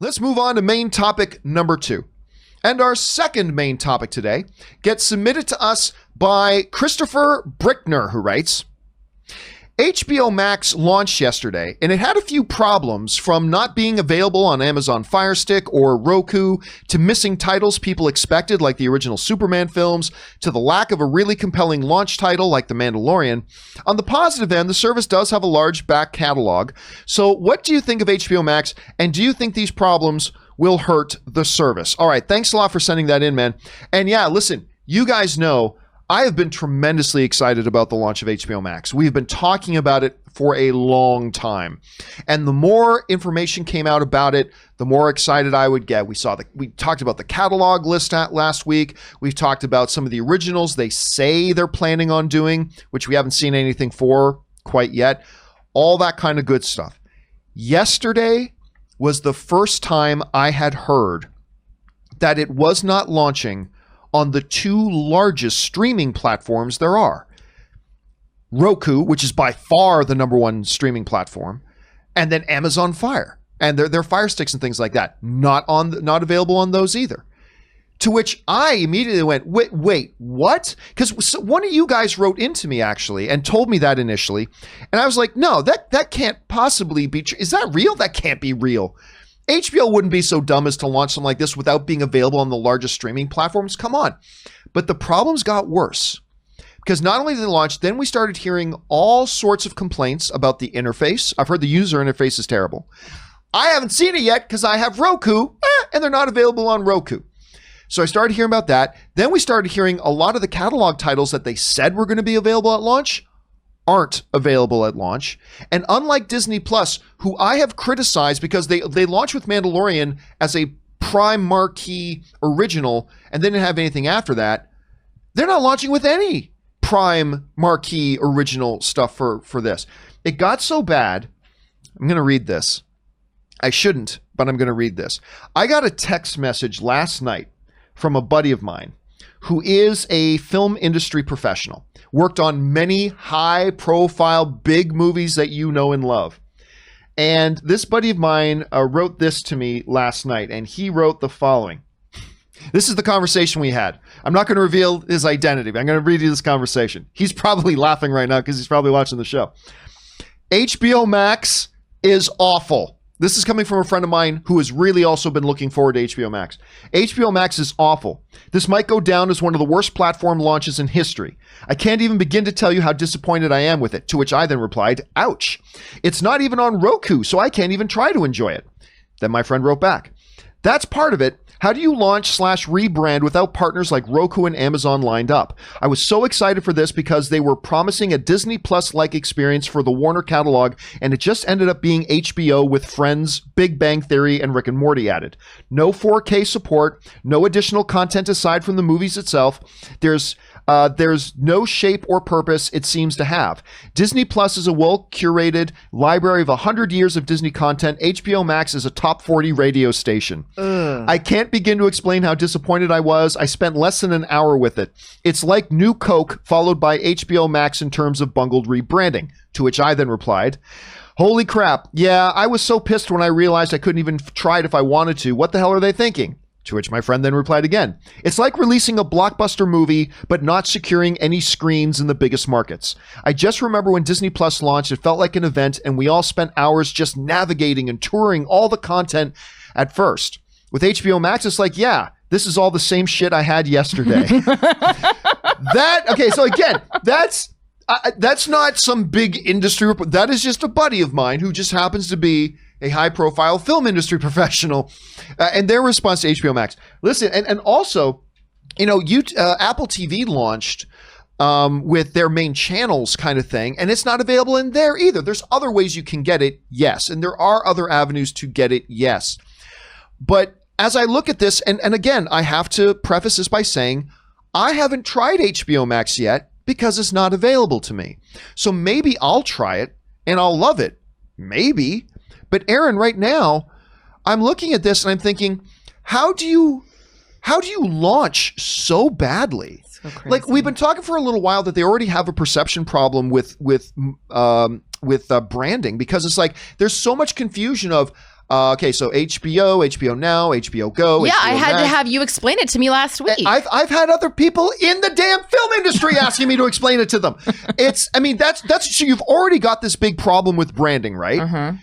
Let's move on to main topic number 2. And our second main topic today gets submitted to us by Christopher Brickner, who writes, HBO Max launched yesterday, and it had a few problems, from not being available on Amazon Fire Stick or Roku, to missing titles people expected, like the original Superman films, to the lack of a really compelling launch title like The Mandalorian. On the positive end, the service does have a large back catalog. So what do you think of HBO Max, and do you think these problems will hurt the service? All right, thanks a lot for sending that in, man. And yeah, listen, you guys know I have been tremendously excited about the launch of HBO Max. We've been talking about it for a long time. And the more information came out about it, the more excited I would get. We talked about the catalog list last week. We've talked about some of the originals they say they're planning on doing, which we haven't seen anything for quite yet. All that kind of good stuff. Yesterday was the first time I had heard that it was not launching on the 2 largest streaming platforms there are. Roku, which is by far the number 1 streaming platform, and then Amazon Fire and their Fire Sticks and things like that. Not available on those either. To which I immediately went, wait, what? Because one of you guys wrote into me actually and told me that initially, and I was like, no, that can't possibly be true. Is that real? That can't be real. HBO wouldn't be so dumb as to launch something like this without being available on the largest streaming platforms. Come on. But the problems got worse, because not only did they launch, then we started hearing all sorts of complaints about the interface. I've heard the user interface is terrible. I haven't seen it yet because I have Roku, and they're not available on Roku. So I started hearing about that. Then we started hearing a lot of the catalog titles that they said were going to be available at launch aren't available at launch. And unlike Disney Plus, who I have criticized because they launched with Mandalorian as a prime marquee original and they didn't have anything after that, they're not launching with any prime marquee original stuff for this. It got so bad. I'm going to read this. I shouldn't, but I'm going to read this. I got a text message last night from a buddy of mine who is a film industry professional, worked on many high-profile big movies that you know and love. And this buddy of mine wrote this to me last night, and he wrote the following. This is the conversation we had. I'm not going to reveal his identity, but I'm going to read you this conversation. He's probably laughing right now because he's probably watching the show. HBO Max is awful. This is coming from a friend of mine who has really also been looking forward to HBO Max. HBO Max is awful. This might go down as one of the worst platform launches in history. I can't even begin to tell you how disappointed I am with it, to which I then replied, ouch. It's not even on Roku, so I can't even try to enjoy it. Then my friend wrote back, that's part of it. How do you launch/rebrand without partners like Roku and Amazon lined up? I was so excited for this because they were promising a Disney Plus-like experience for the Warner catalog, and it just ended up being HBO with Friends, Big Bang Theory, and Rick and Morty added. No 4K support, no additional content aside from the movies itself. There's no shape or purpose it seems to have. Disney Plus is a well-curated library of 100 years of Disney content. HBO Max is a top 40 radio station. I can't begin to explain how disappointed I was. I spent less than an hour with it. It's like New Coke followed by HBO Max in terms of bungled rebranding, to which I then replied, holy crap. Yeah, I was so pissed when I realized I couldn't even try it if I wanted to. What the hell are they thinking? To which my friend then replied again, it's like releasing a blockbuster movie, but not securing any screens in the biggest markets. I just remember when Disney Plus launched, it felt like an event, and we all spent hours just navigating and touring all the content at first. With HBO Max, it's like, yeah, this is all the same shit I had yesterday. Okay, so again, that's not some big industry report. That is just a buddy of mine who just happens to be a high-profile film industry professional, and their response to HBO Max. Listen, and also, you know, Apple TV launched with their main channels kind of thing, and it's not available in there either. There's other ways you can get it, yes, and there are other avenues to get it, yes. But as I look at this, and again, I have to preface this by saying, I haven't tried HBO Max yet because it's not available to me. So maybe I'll try it, and I'll love it. Maybe. But Aaron, right now, I'm looking at this and I'm thinking, how do you launch so badly? So crazy. Like, we've been talking for a little while that they already have a perception problem with branding, because it's like there's so much confusion of, Okay, so HBO Now, HBO Go. Yeah, HBO I had Max. to have you explain it to me last week. I've had other people in the damn film industry asking me to explain it to them. That's so you've already got this big problem with branding, right? Mm-hmm.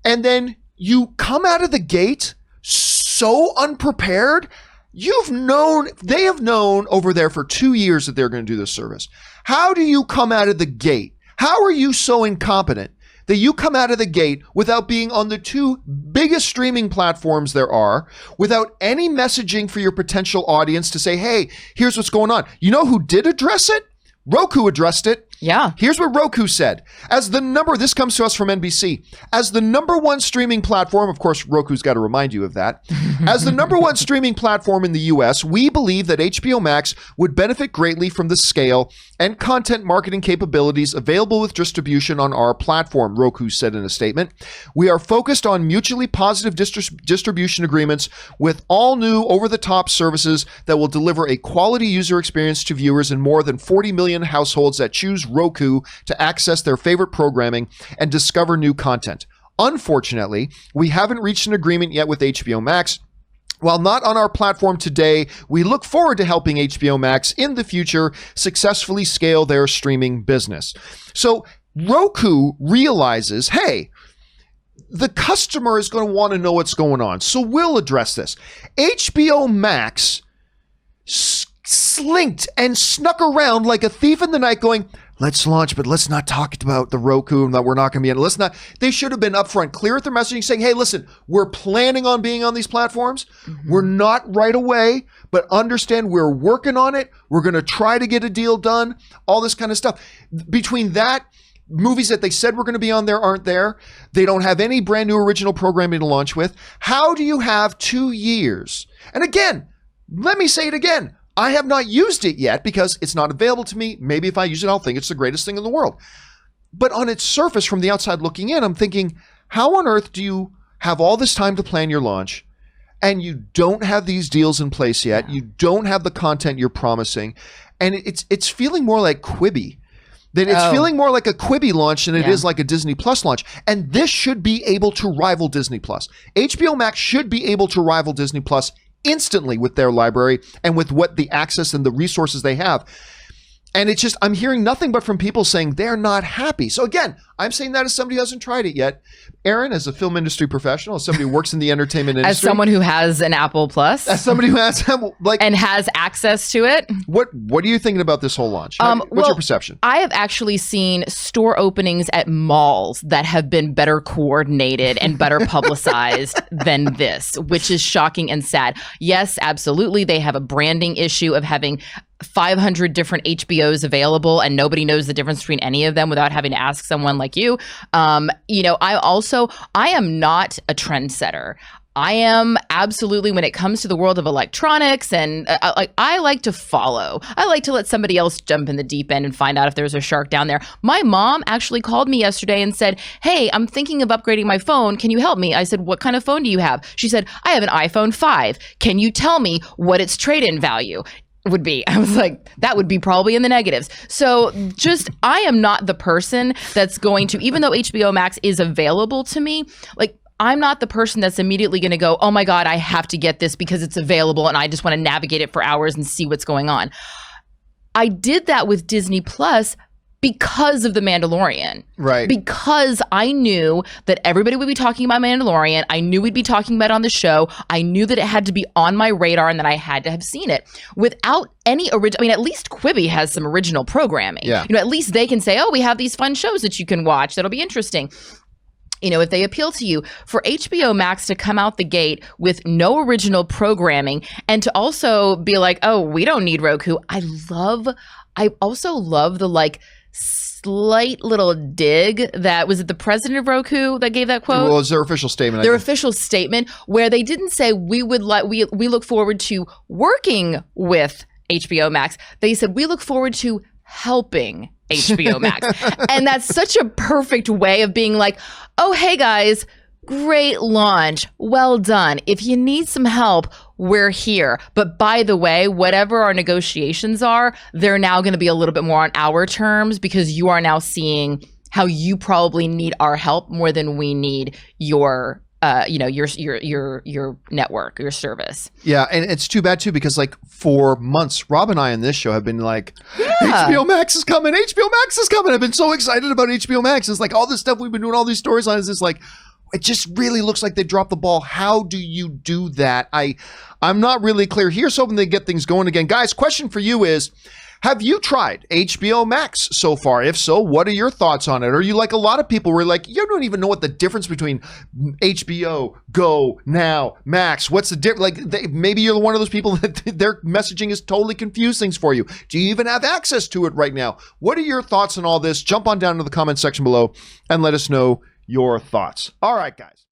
And then you come out of the gate so unprepared. They have known over there for 2 years that they're going to do this service. How do you come out of the gate? How are you so incompetent that you come out of the gate without being on the two biggest streaming platforms there are, without any messaging for your potential audience to say, hey, here's what's going on? You know who did address it? Roku addressed it. Yeah. Here's what Roku said. This comes to us from NBC. As the number one streaming platform, of course, Roku's got to remind you of that. As the number one streaming platform in the US, we believe that HBO Max would benefit greatly from the scale and content marketing capabilities available with distribution on our platform, Roku said in a statement. We are focused on mutually positive distribution agreements with all new over-the-top services that will deliver a quality user experience to viewers in more than 40 million households that choose Roku to access their favorite programming and discover new content. Unfortunately, we haven't reached an agreement yet with HBO Max. While not on our platform today, we look forward to helping HBO Max in the future successfully scale their streaming business. So Roku realizes, hey, the customer is going to want to know what's going on. So we'll address this. HBO Max slinked and snuck around like a thief in the night going, let's launch, but let's not talk about the Roku and that we're not going to be in it. They should have been upfront, clear with their messaging saying, hey, listen, we're planning on being on these platforms. Mm-hmm. We're not right away, but understand we're working on it. We're going to try to get a deal done, all this kind of stuff. Between that, movies that they said were going to be on there aren't there. They don't have any brand new original programming to launch with. How do you have 2 years? And again, let me say it again. I have not used it yet because it's not available to me. Maybe if I use it, I'll think it's the greatest thing in the world. But on its surface, from the outside looking in, I'm thinking, how on earth do you have all this time to plan your launch and you don't have these deals in place yet? You don't have the content you're promising. And it's feeling more like Quibi. It's feeling more like a Quibi launch than it is like a Disney Plus launch. And this should be able to rival Disney Plus. HBO Max should be able to rival Disney Plus instantly with their library and with what the access and the resources they have. And it's just, I'm hearing nothing but from people saying they're not happy. So again, I'm saying that as somebody who hasn't tried it yet. Aaron, as a film industry professional, as somebody who works in the entertainment industry. As someone who has an Apple Plus. As somebody who has and has access to it. What are you thinking about this whole launch? What's your perception? I have actually seen store openings at malls that have been better coordinated and better publicized than this, which is shocking and sad. Yes, absolutely. They have a branding issue of having 500 different HBOs available and nobody knows the difference between any of them without having to ask someone like you. I am not a trendsetter. I am absolutely, when it comes to the world of electronics, and I like to follow. I like to let somebody else jump in the deep end and find out if there's a shark down there. My mom actually called me yesterday and said, hey, I'm thinking of upgrading my phone. Can you help me? I said, what kind of phone do you have? She said, I have an iPhone 5. Can you tell me what its trade-in value would be? I was like, that would be probably in the negatives. So I am not the person that's going to, even though HBO Max is available to me, I'm not the person that's immediately going to go, oh my God, I have to get this because it's available and I just want to navigate it for hours and see what's going on. I did that with Disney Plus because of The Mandalorian. Right. Because I knew that everybody would be talking about Mandalorian. I knew we'd be talking about it on the show. I knew that it had to be on my radar and that I had to have seen it. Without any original, at least Quibi has some original programming. Yeah. At least they can say, oh, we have these fun shows that you can watch that'll be interesting. If they appeal to you, for HBO Max to come out the gate with no original programming and to also be like, oh, we don't need Roku. I also love the slight little dig that was it the president of Roku that gave that quote? Well, it's their official statement. Their official statement where they didn't say we look forward to working with HBO Max. They said we look forward to helping HBO Max. And that's such a perfect way of being like, oh, hey guys, great launch. Well done. If you need some help, we're here. But by the way, whatever our negotiations are, they're now going to be a little bit more on our terms because you are now seeing how you probably need our help more than we need your your network, your service. Yeah, and it's too bad too because like for months, Rob and I on this show have been like, HBO Max is coming, HBO Max is coming. I've been so excited about HBO Max. It's like all this stuff we've been doing, all these stories on is just like, it just really looks like they dropped the ball. How do you do that? I'm not really clear. Here's hoping they get things going again. Guys, question for you is, have you tried HBO Max so far? If so, what are your thoughts on it? Are you like a lot of people where like, you don't even know what the difference between HBO, Go, Now, Max, what's the difference? Like maybe you're one of those people that their messaging is totally confused things for you. Do you even have access to it right now? What are your thoughts on all this? Jump on down to the comment section below and let us know your thoughts. All right, guys.